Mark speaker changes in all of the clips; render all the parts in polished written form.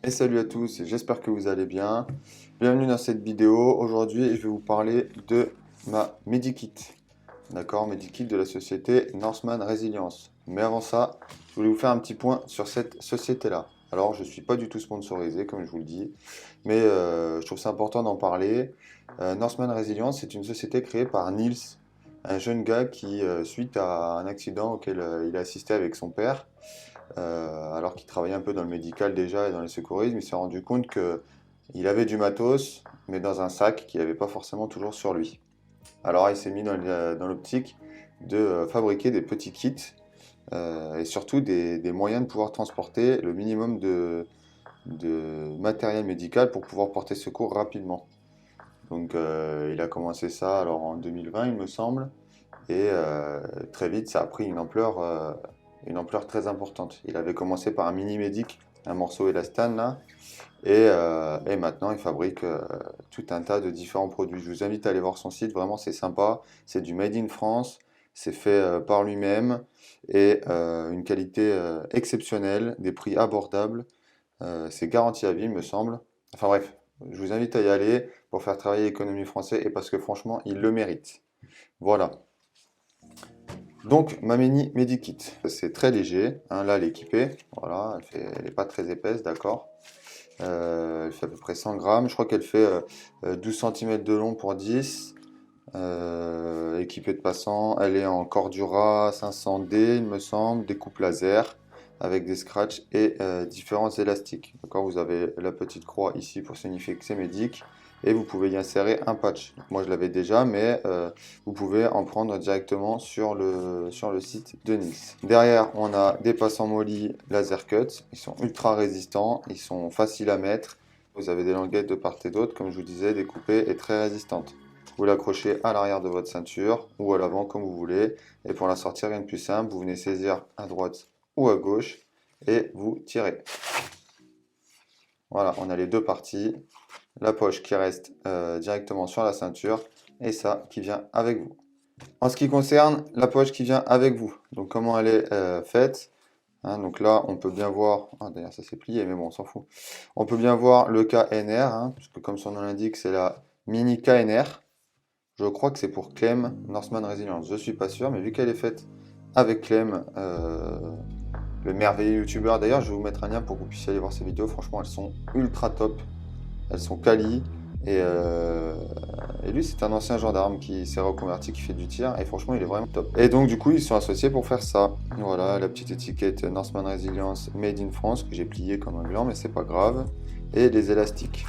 Speaker 1: Et salut à tous, j'espère que vous allez bien. Bienvenue dans cette vidéo. Aujourd'hui, je vais vous parler de ma Medikit. D'accord, Medikit de la société Norseman Resilience. Mais avant ça, je voulais vous faire un petit point sur cette société-là. Alors, je ne suis pas du tout sponsorisé, comme je vous le dis, mais je trouve ça important d'en parler. Norseman Resilience, c'est une société créée par Niels, un jeune gars qui, suite à un accident auquel il a assisté avec son père, alors qu'il travaillait un peu dans le médical déjà et dans les secourismes, il s'est rendu compte qu'il avait du matos, mais dans un sac qu'il n'avait pas forcément toujours sur lui. Alors il s'est mis dans l'optique de fabriquer des petits kits et surtout des moyens de pouvoir transporter le minimum de matériel médical pour pouvoir porter secours rapidement. Donc il a commencé ça alors en 2020 il me semble, et très vite ça a pris une ampleur très importante. Il avait commencé par un mini-médic, un morceau élastane là, et maintenant il fabrique tout un tas de différents produits. Je vous invite à aller voir son site, vraiment c'est sympa, c'est du Made in France, c'est fait par lui-même, et une qualité exceptionnelle, des prix abordables, c'est garanti à vie il me semble. Enfin bref, je vous invite à y aller pour faire travailler l'économie française et parce que franchement il le mérite. Voilà. Donc, ma mini Medikit, c'est très léger, hein, là elle est équipée, voilà, elle n'est pas très épaisse, d'accord. Elle fait à peu près 100 grammes, je crois qu'elle fait 12 cm de long pour 10, équipée de passant, elle est en Cordura 500D il me semble, découpe laser, avec des scratchs et différents élastiques. D'accord, vous avez la petite croix ici pour signifier que c'est médic, et vous pouvez y insérer un patch. Donc, moi je l'avais déjà, mais vous pouvez en prendre directement sur le site de Nice. Derrière, on a des passants molly laser cut. Ils sont ultra résistants, ils sont faciles à mettre. Vous avez des languettes de part et d'autre, comme je vous disais, découpées et très résistantes. Vous l'accrochez à l'arrière de votre ceinture ou à l'avant comme vous voulez. Et pour la sortir, rien de plus simple, vous venez saisir à droite ou à gauche et vous tirez. Voilà, on a les deux parties. La poche qui reste directement sur la ceinture et ça qui vient avec vous. En ce qui concerne la poche qui vient avec vous, donc comment elle est faite, hein, donc là on peut bien voir, ah, d'ailleurs ça s'est plié mais bon on s'en fout, on peut bien voir le KNR, hein, puisque comme son nom l'indique c'est la mini KNR, je crois que c'est pour Clem Norseman Resilience, je suis pas sûr, mais vu qu'elle est faite avec Clem, le merveilleux youtubeur, d'ailleurs je vais vous mettre un lien pour que vous puissiez aller voir ses vidéos, franchement elles sont ultra top. Elles sont quali. Et lui, c'est un ancien gendarme qui s'est reconverti, qui fait du tir. Et franchement, il est vraiment top. Et donc, du coup, ils sont associés pour faire ça. Voilà, la petite étiquette Norseman Resilience Made in France, que j'ai plié comme un gland, mais c'est pas grave. Et les élastiques.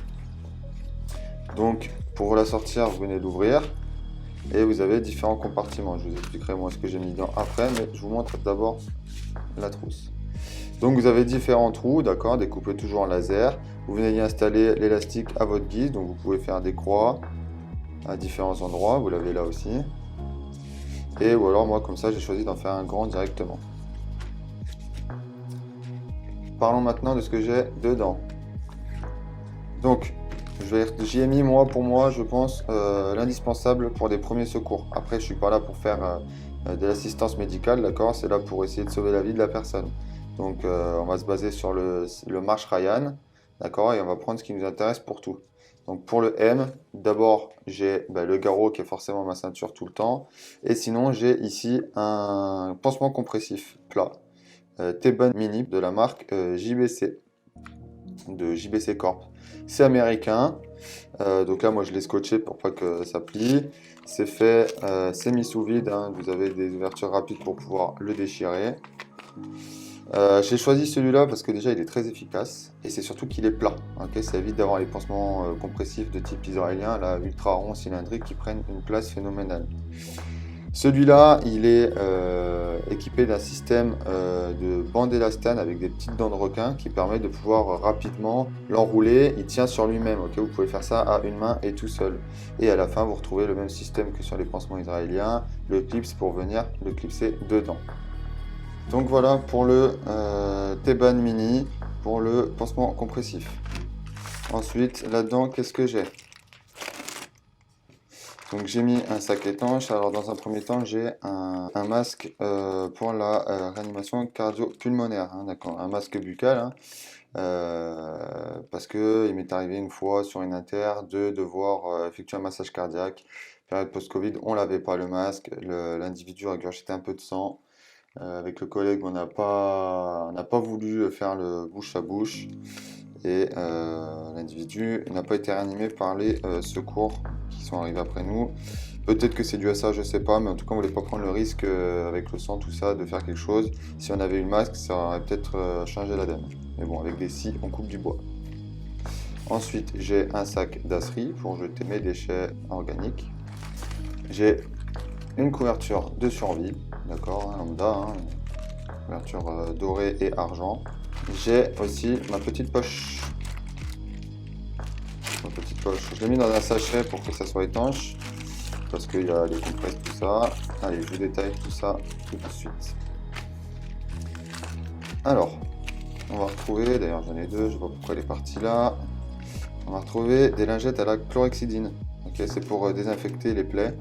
Speaker 1: Donc, pour la sortir, vous venez l'ouvrir. Et vous avez différents compartiments. Je vous expliquerai moi ce que j'ai mis dedans après, mais je vous montre d'abord la trousse. Donc vous avez différents trous, d'accord, découpés toujours en laser. Vous venez y installer l'élastique à votre guise, donc vous pouvez faire des croix à différents endroits, vous l'avez là aussi. Et ou alors moi comme ça j'ai choisi d'en faire un grand directement. Parlons maintenant de ce que j'ai dedans. Donc j'y ai mis pour moi je pense l'indispensable pour des premiers secours. Après je suis pas là pour faire de l'assistance médicale, d'accord, c'est là pour essayer de sauver la vie de la personne. Donc on va se baser sur le Marsh Ryan, d'accord, et on va prendre ce qui nous intéresse pour tout. Donc pour le M, d'abord j'ai le garrot qui est forcément ma ceinture tout le temps, et sinon j'ai ici un pansement compressif plat, T-Bone Mini de la marque JBC, de JBC Corp. C'est américain, donc là moi je l'ai scotché pour pas que ça plie. C'est fait semi sous vide, hein, vous avez des ouvertures rapides pour pouvoir le déchirer. J'ai choisi celui-là parce que déjà il est très efficace et c'est surtout qu'il est plat. Okay, ça évite d'avoir les pansements compressifs de type israélien, là ultra rond cylindrique, qui prennent une place phénoménale. Celui-là, il est équipé d'un système de bande élastane avec des petites dents de requin qui permet de pouvoir rapidement l'enrouler. Il tient sur lui-même, okay, vous pouvez faire ça à une main et tout seul. Et à la fin, vous retrouvez le même système que sur les pansements israéliens, le clips pour venir le clipser dedans. Donc voilà pour le T-Bone Mini, pour le pansement compressif. Ensuite, là-dedans, qu'est-ce que j'ai? Donc j'ai mis un sac étanche. Alors dans un premier temps, j'ai un masque pour la réanimation cardio-pulmonaire, hein, d'accord, un masque buccal, hein, parce que il m'est arrivé une fois sur une inter de devoir effectuer un massage cardiaque. Période post-Covid, on l'avait pas le masque, l'individu régurgitait un peu de sang. Avec le collègue, on n'a pas voulu faire le bouche à bouche et l'individu n'a pas été réanimé par les secours qui sont arrivés après nous. Peut-être que c'est dû à ça, je sais pas, mais en tout cas, on voulait pas prendre le risque avec le sang, tout ça, de faire quelque chose. Si on avait eu le masque, ça aurait peut-être changé la donne. Mais bon, avec des scies, on coupe du bois. Ensuite, j'ai un sac d'asserie pour jeter mes déchets organiques. J'ai une couverture de survie, d'accord, lambda, hein, couverture dorée et argent. J'ai aussi ma petite poche. Je l'ai mis dans un sachet pour que ça soit étanche, parce qu'il y a les compresses, tout ça. Allez, je vous détaille tout ça tout de suite. Alors, on va retrouver, d'ailleurs j'en ai deux, je ne sais pas pourquoi elle est partie là. On va retrouver des lingettes à la chlorhexidine. Ok, c'est pour désinfecter les plaies.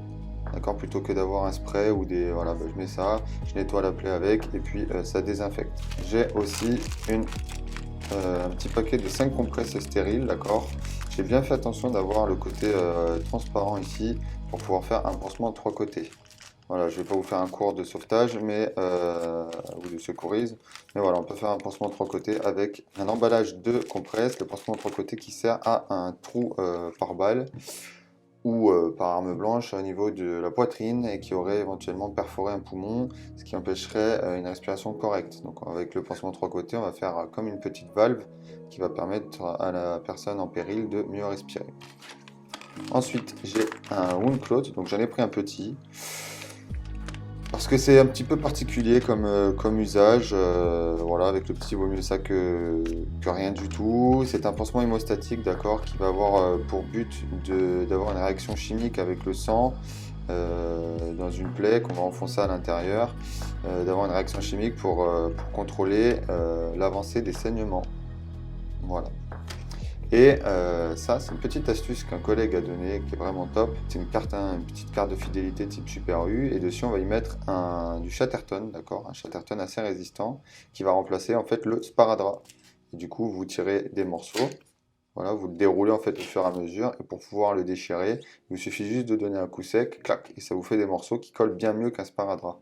Speaker 1: D'accord, plutôt que d'avoir un spray ou des... Voilà, je mets ça, je nettoie la plaie avec et puis ça désinfecte. J'ai aussi un petit paquet de 5 compresses stériles, d'accord. J'ai bien fait attention d'avoir le côté transparent ici pour pouvoir faire un pansement de 3 côtés. Voilà, je ne vais pas vous faire un cours de sauvetage ou de secourisme, mais voilà, on peut faire un pansement de 3 côtés avec un emballage de compresses, le pansement de 3 côtés qui sert à un trou par balle ou par arme blanche au niveau de la poitrine et qui aurait éventuellement perforé un poumon, ce qui empêcherait une respiration correcte. Donc avec le pansement de 3 côtés, on va faire comme une petite valve qui va permettre à la personne en péril de mieux respirer. Ensuite, j'ai un wound cloth, donc j'en ai pris un petit. Parce que c'est un petit peu particulier comme usage, voilà, avec le petit vaut mieux ça que rien du tout. C'est un pansement hémostatique, d'accord, qui va avoir pour but d'avoir une réaction chimique avec le sang dans une plaie qu'on va enfoncer à l'intérieur, d'avoir une réaction chimique pour contrôler l'avancée des saignements. Voilà. Et ça, c'est une petite astuce qu'un collègue a donnée qui est vraiment top. C'est une petite carte de fidélité type Super U. Et dessus, on va y mettre du Chatterton, d'accord, un Chatterton assez résistant qui va remplacer en fait le sparadrap. Et du coup, vous tirez des morceaux. Voilà, vous le déroulez en fait au fur et à mesure. Et pour pouvoir le déchirer, il vous suffit juste de donner un coup sec, clac, et ça vous fait des morceaux qui collent bien mieux qu'un sparadrap.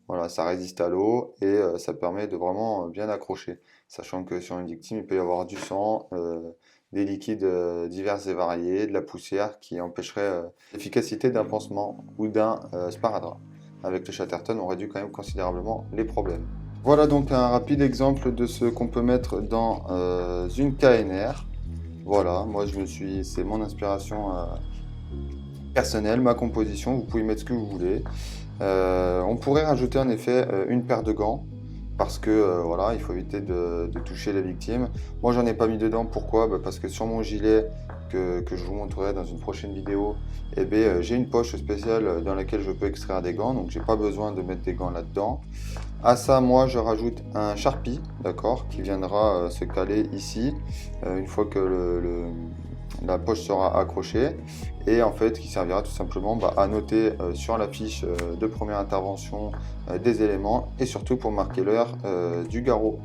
Speaker 1: Voilà, ça résiste à l'eau et ça permet de vraiment bien accrocher. Sachant que sur une victime, il peut y avoir du sang, des liquides divers et variés, de la poussière qui empêcherait l'efficacité d'un pansement ou d'un sparadrap. Avec le Chatterton, on réduit quand même considérablement les problèmes. Voilà donc un rapide exemple de ce qu'on peut mettre dans une KNR. Voilà, moi c'est mon inspiration personnelle, ma composition, vous pouvez mettre ce que vous voulez. On pourrait rajouter en effet une paire de gants parce que voilà, il faut éviter de toucher les victimes. Moi j'en ai pas mis dedans, pourquoi? Parce que sur mon gilet que je vous montrerai dans une prochaine vidéo, j'ai une poche spéciale dans laquelle je peux extraire des gants, donc j'ai pas besoin de mettre des gants là-dedans. À ça, moi je rajoute un Sharpie, d'accord, qui viendra se caler ici une fois que la poche sera accrochée et en fait qui servira tout simplement à noter sur la fiche de première intervention des éléments et surtout pour marquer l'heure du garrot.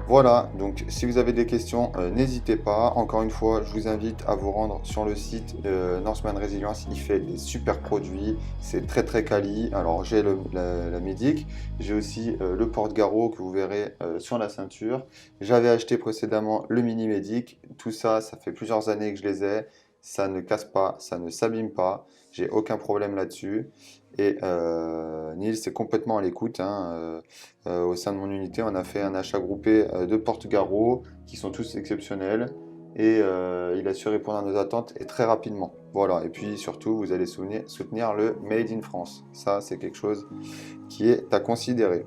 Speaker 1: Voilà, donc si vous avez des questions, n'hésitez pas. Encore une fois, je vous invite à vous rendre sur le site Norseman Resilience. Il fait des super produits, c'est très quali. Alors j'ai la médic, j'ai aussi le porte-garrot que vous verrez sur la ceinture. J'avais acheté précédemment le mini médic. Tout ça, ça fait plusieurs années que je les ai. Ça ne casse pas, ça ne s'abîme pas. J'ai aucun problème là-dessus. Et Nils est complètement à l'écoute. Au sein de mon unité, on a fait un achat groupé de porte-garrots qui sont tous exceptionnels. Et il a su répondre à nos attentes et très rapidement. Voilà. Et puis surtout, vous allez soutenir le Made in France. Ça, c'est quelque chose qui est à considérer.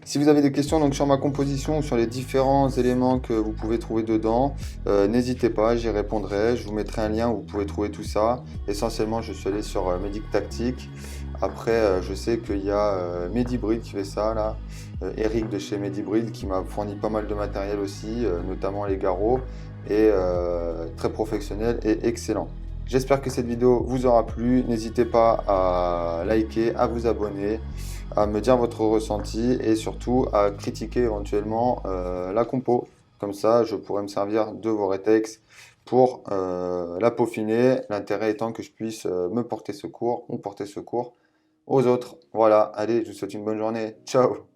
Speaker 1: Si vous avez des questions donc, sur ma composition ou sur les différents éléments que vous pouvez trouver dedans, n'hésitez pas, j'y répondrai. Je vous mettrai un lien où vous pouvez trouver tout ça. Essentiellement, je suis allé sur Medic Tactique. Après, je sais qu'il y a Medibrid qui fait ça, là. Eric de chez Medibrid qui m'a fourni pas mal de matériel aussi, notamment les garrots, et très professionnel et excellent. J'espère que cette vidéo vous aura plu. N'hésitez pas à liker, à vous abonner, à me dire votre ressenti et surtout à critiquer éventuellement la compo. Comme ça, je pourrais me servir de vos rétex pour la peaufiner. L'intérêt étant que je puisse me porter secours ou porter secours aux autres. Voilà, allez, je vous souhaite une bonne journée. Ciao!